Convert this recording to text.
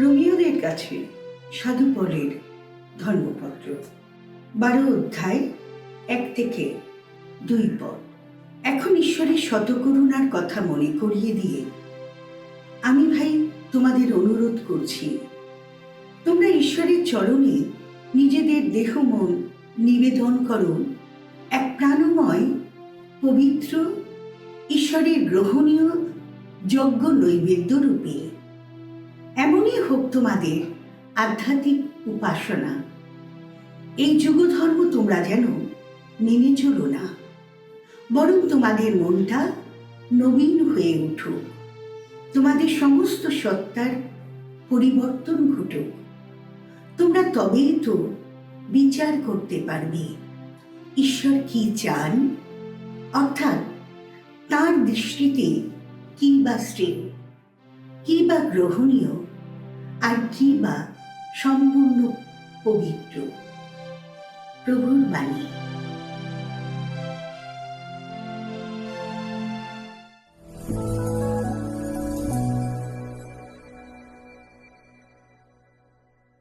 রোমিওদের কাছে সাধু পলের ধর্মপত্র 12 অধ্যায় 1 থেকে 2 পদ। এখন ঈশ্বরের শতকরুণার কথা মনে করিয়ে দিয়ে আমি ভাই তোমাদের অনুরোধ করছি, তোমরা ঈশ্বরের চরণে নিজেদের দেহ মন নিবেদন করো এক প্রাণময়, পবিত্র, ঈশ্বরের গ্রহণীয় যজ্ঞ নৈবেদ্য রূপে। এমনই হোক তোমাদের আধ্যাত্মিক উপাসনা। এই যুগধর্ম তোমরা যেন মেনে চলো না, বরং তোমাদের মনটা নবীন হয়ে উঠুক, তোমাদের সমস্ত সত্তার পরিবর্তন ঘটুক। তোমরা তবেই তো বিচার করতে পারবে ঈশ্বর কি চান, অর্থাৎ তার দৃষ্টিতে কি বা শ্রেয়, কি বা গ্রহণীয়, আর কি বা সম্পূর্ণ পবিত্র। প্রভুর বাণী।